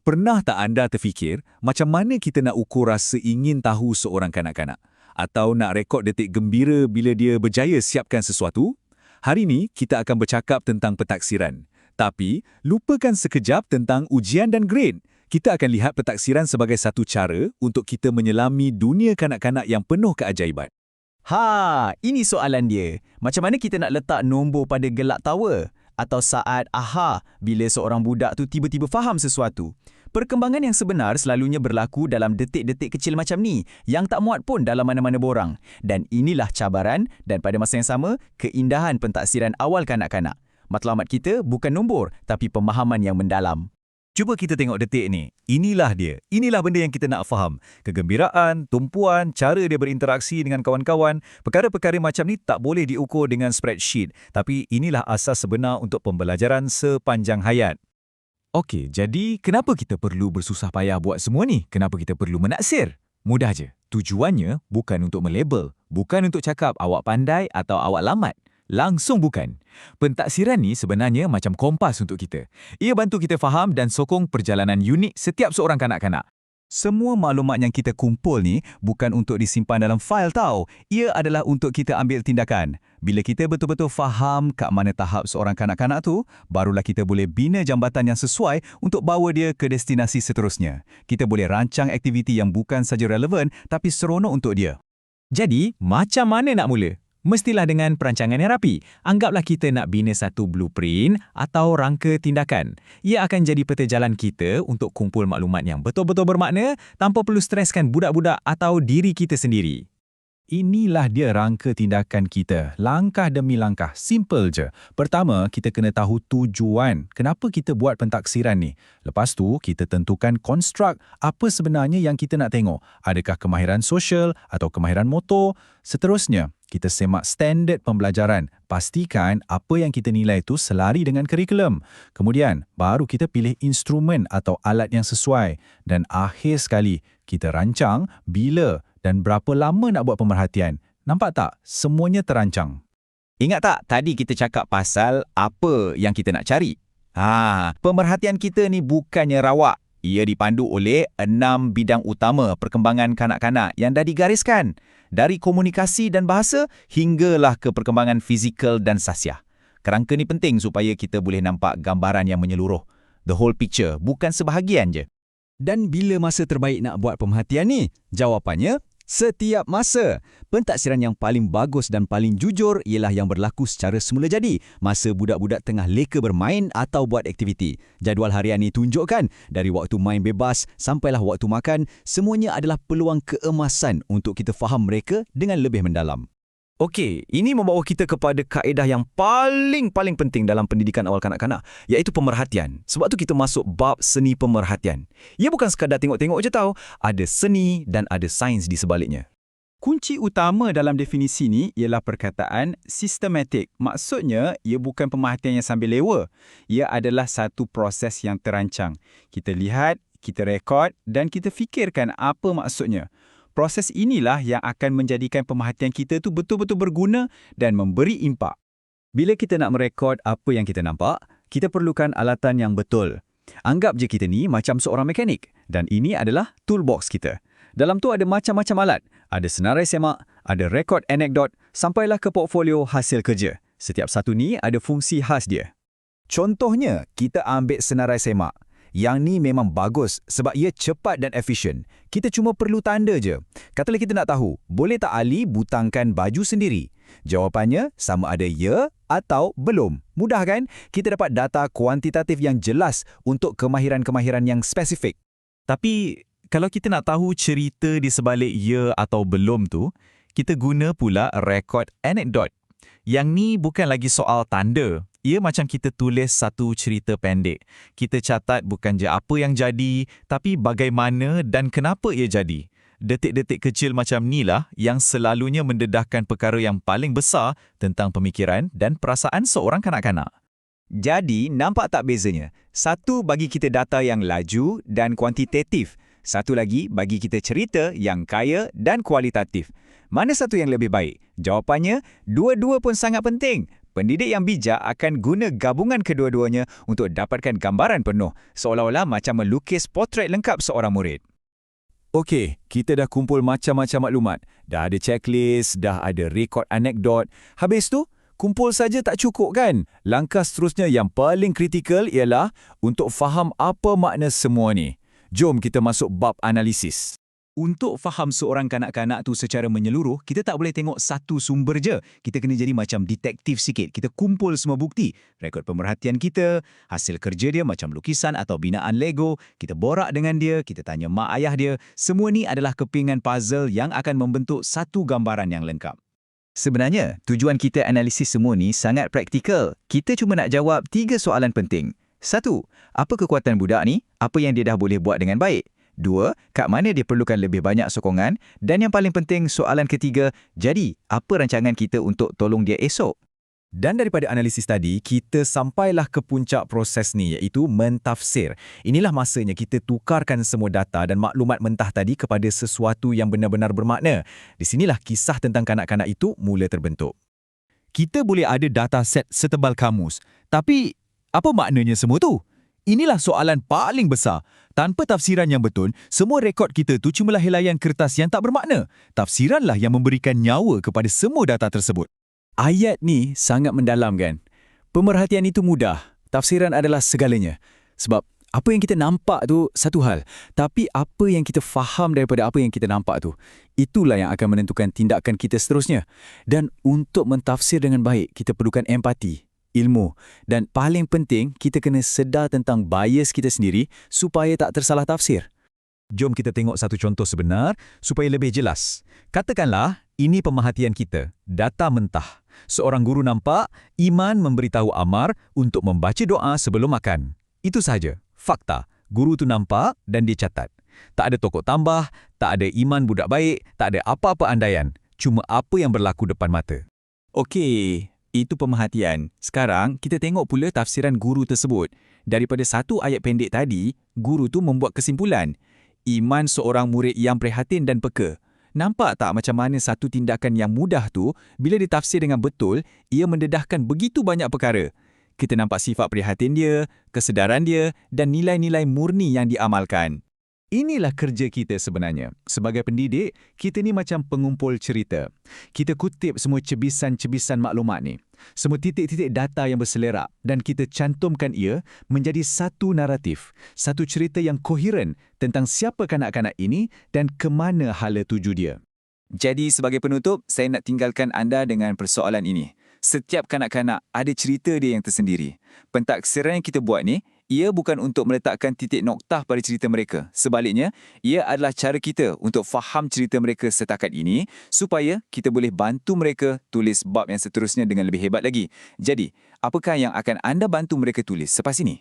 Pernah tak anda terfikir macam mana kita nak ukur rasa ingin tahu seorang kanak-kanak? Atau nak rekod detik gembira bila dia berjaya siapkan sesuatu? Hari ini kita akan bercakap tentang pentaksiran. Tapi, lupakan sekejap tentang ujian dan grade. Kita akan lihat pentaksiran sebagai satu cara untuk kita menyelami dunia kanak-kanak yang penuh keajaiban. Ini soalan dia. Macam mana kita nak letak nombor pada gelak tawa? Atau saat bila seorang budak tu tiba-tiba faham sesuatu? Perkembangan yang sebenar selalunya berlaku dalam detik-detik kecil macam ni, yang tak muat pun dalam mana-mana borang. Dan inilah cabaran dan pada masa yang sama, keindahan pentaksiran awal kanak-kanak. Matlamat kita bukan nombor, tapi pemahaman yang mendalam. Cuba kita tengok detik ni. Inilah dia. Inilah benda yang kita nak faham. Kegembiraan, tumpuan, cara dia berinteraksi dengan kawan-kawan. Perkara-perkara macam ni tak boleh diukur dengan spreadsheet. Tapi inilah asas sebenar untuk pembelajaran sepanjang hayat. Okey, jadi kenapa kita perlu bersusah payah buat semua ni? Kenapa kita perlu menaksir? Mudah je. Tujuannya bukan untuk melabel. Bukan untuk cakap awak pandai atau awak lambat. Langsung bukan. Pentaksiran ni sebenarnya macam kompas untuk kita. Ia bantu kita faham dan sokong perjalanan unik setiap seorang kanak-kanak. Semua maklumat yang kita kumpul ni bukan untuk disimpan dalam fail tau. Ia adalah untuk kita ambil tindakan. Bila kita betul-betul faham kat mana tahap seorang kanak-kanak tu, barulah kita boleh bina jambatan yang sesuai untuk bawa dia ke destinasi seterusnya. Kita boleh rancang aktiviti yang bukan saja relevan tapi seronok untuk dia. Jadi, macam mana nak mula? Mestilah dengan perancangan yang rapi. Anggaplah kita nak bina satu blueprint atau rangka tindakan. Ia akan jadi peta jalan kita untuk kumpul maklumat yang betul-betul bermakna tanpa perlu streskan budak-budak atau diri kita sendiri. Inilah dia rangka tindakan kita. Langkah demi langkah. Simple je. Pertama, kita kena tahu tujuan. Kenapa kita buat pentaksiran ni? Lepas tu, kita tentukan konstruk apa sebenarnya yang kita nak tengok. Adakah kemahiran sosial atau kemahiran motor? Seterusnya, kita semak standard pembelajaran. Pastikan apa yang kita nilai itu selari dengan kurikulum. Kemudian, baru kita pilih instrumen atau alat yang sesuai. Dan akhir sekali, kita rancang bila dan berapa lama nak buat pemerhatian. Nampak tak? Semuanya terancang. Ingat tak tadi kita cakap pasal apa yang kita nak cari? Pemerhatian kita ni bukannya rawak. Ia dipandu oleh 6 bidang utama perkembangan kanak-kanak yang dah digariskan. Dari komunikasi dan bahasa hinggalah ke perkembangan fizikal dan sasiah. Kerangka ni penting supaya kita boleh nampak gambaran yang menyeluruh. The whole picture, bukan sebahagian je. Dan bila masa terbaik nak buat pemerhatian ni? Jawapannya, setiap masa. Pentaksiran yang paling bagus dan paling jujur ialah yang berlaku secara semula jadi, masa budak-budak tengah leka bermain atau buat aktiviti. Jadual harian ni tunjukkan, dari waktu main bebas sampailah waktu makan, semuanya adalah peluang keemasan untuk kita faham mereka dengan lebih mendalam. Okey, ini membawa kita kepada kaedah yang paling penting dalam pendidikan awal kanak-kanak, iaitu pemerhatian. Sebab tu kita masuk bab seni pemerhatian. Ia bukan sekadar tengok-tengok je tau, ada seni dan ada sains di sebaliknya. Kunci utama dalam definisi ni ialah perkataan sistematik. Maksudnya, ia bukan pemerhatian yang sambil lewa. Ia adalah satu proses yang terancang. Kita lihat, kita rekod dan kita fikirkan apa maksudnya. Proses inilah yang akan menjadikan pemerhatian kita tu betul-betul berguna dan memberi impak. Bila kita nak merekod apa yang kita nampak, kita perlukan alatan yang betul. Anggap je kita ni macam seorang mekanik dan ini adalah toolbox kita. Dalam tu ada macam-macam alat. Ada senarai semak, ada rekod anekdot, sampailah ke portfolio hasil kerja. Setiap satu ni ada fungsi khas dia. Contohnya, kita ambil senarai semak. Yang ni memang bagus sebab ia cepat dan efisien. Kita cuma perlu tanda je. Katalah kita nak tahu, boleh tak Ali butangkan baju sendiri? Jawapannya sama ada ya atau belum. Mudah kan? Kita dapat data kuantitatif yang jelas untuk kemahiran-kemahiran yang spesifik. Tapi, kalau kita nak tahu cerita di sebalik ya atau belum tu, kita guna pula rekod anekdot. Yang ni bukan lagi soal tanda. Ia macam kita tulis satu cerita pendek. Kita catat bukan je apa yang jadi, tapi bagaimana dan kenapa ia jadi. Detik-detik kecil macam inilah yang selalunya mendedahkan perkara yang paling besar tentang pemikiran dan perasaan seorang kanak-kanak. Jadi, nampak tak bezanya? Satu bagi kita data yang laju dan kuantitatif. Satu lagi bagi kita cerita yang kaya dan kualitatif. Mana satu yang lebih baik? Jawapannya, dua-dua pun sangat penting. Pendidik yang bijak akan guna gabungan kedua-duanya untuk dapatkan gambaran penuh, seolah-olah macam melukis potret lengkap seorang murid. Okey, kita dah kumpul macam-macam maklumat. Dah ada checklist, dah ada rekod anekdot. Habis tu, kumpul saja tak cukup kan? Langkah seterusnya yang paling kritikal ialah untuk faham apa makna semua ni. Jom kita masuk bab analisis. Untuk faham seorang kanak-kanak tu secara menyeluruh, kita tak boleh tengok satu sumber je. Kita kena jadi macam detektif sikit. Kita kumpul semua bukti. Rekod pemerhatian kita, hasil kerja dia macam lukisan atau binaan Lego. Kita borak dengan dia, kita tanya mak ayah dia. Semua ni adalah kepingan puzzle yang akan membentuk satu gambaran yang lengkap. Sebenarnya, tujuan kita analisis semua ni sangat praktikal. Kita cuma nak jawab 3 soalan penting. 1. Apa kekuatan budak ni? Apa yang dia dah boleh buat dengan baik? 2. Kat mana dia perlukan lebih banyak sokongan? Dan yang paling penting, soalan ketiga, jadi apa rancangan kita untuk tolong dia esok? Dan daripada analisis tadi, kita sampailah ke puncak proses ni, iaitu mentafsir. Inilah masanya kita tukarkan semua data dan maklumat mentah tadi kepada sesuatu yang benar-benar bermakna. Di sinilah kisah tentang kanak-kanak itu mula terbentuk. Kita boleh ada data set setebal kamus, tapi apa maknanya semua tu? Inilah soalan paling besar. Tanpa tafsiran yang betul, semua rekod kita tu cumalah helaian kertas yang tak bermakna. Tafsiranlah yang memberikan nyawa kepada semua data tersebut. Ayat ni sangat mendalam kan? Pemerhatian itu mudah. Tafsiran adalah segalanya. Sebab apa yang kita nampak tu satu hal. Tapi apa yang kita faham daripada apa yang kita nampak tu, itulah yang akan menentukan tindakan kita seterusnya. Dan untuk mentafsir dengan baik, kita perlukan empati, ilmu, dan paling penting, kita kena sedar tentang bias kita sendiri supaya tak tersalah tafsir. Jom kita tengok satu contoh sebenar supaya lebih jelas. Katakanlah, ini pemerhatian kita, data mentah. Seorang guru nampak Iman memberitahu Amar untuk membaca doa sebelum makan. Itu sahaja, fakta. Guru tu nampak dan dia catat. Tak ada tokok tambah, tak ada Iman budak baik, tak ada apa-apa andaian. Cuma apa yang berlaku depan mata. Okey, itu pemerhatian. Sekarang, kita tengok pula tafsiran guru tersebut. Daripada satu ayat pendek tadi, guru tu membuat kesimpulan. Iman seorang murid yang prihatin dan peka. Nampak tak macam mana satu tindakan yang mudah tu, bila ditafsir dengan betul, ia mendedahkan begitu banyak perkara. Kita nampak sifat prihatin dia, kesedaran dia dan nilai-nilai murni yang diamalkan. Inilah kerja kita sebenarnya. Sebagai pendidik, kita ni macam pengumpul cerita. Kita kutip semua cebisan-cebisan maklumat ni. Semua titik-titik data yang berselerak dan kita cantumkan ia menjadi satu naratif, satu cerita yang koheren tentang siapa kanak-kanak ini dan ke mana hala tuju dia. Jadi sebagai penutup, saya nak tinggalkan anda dengan persoalan ini. Setiap kanak-kanak ada cerita dia yang tersendiri. Pentaksiran yang kita buat ni, ia bukan untuk meletakkan titik noktah pada cerita mereka. Sebaliknya, ia adalah cara kita untuk faham cerita mereka setakat ini supaya kita boleh bantu mereka tulis bab yang seterusnya dengan lebih hebat lagi. Jadi, apakah yang akan anda bantu mereka tulis selepas ini?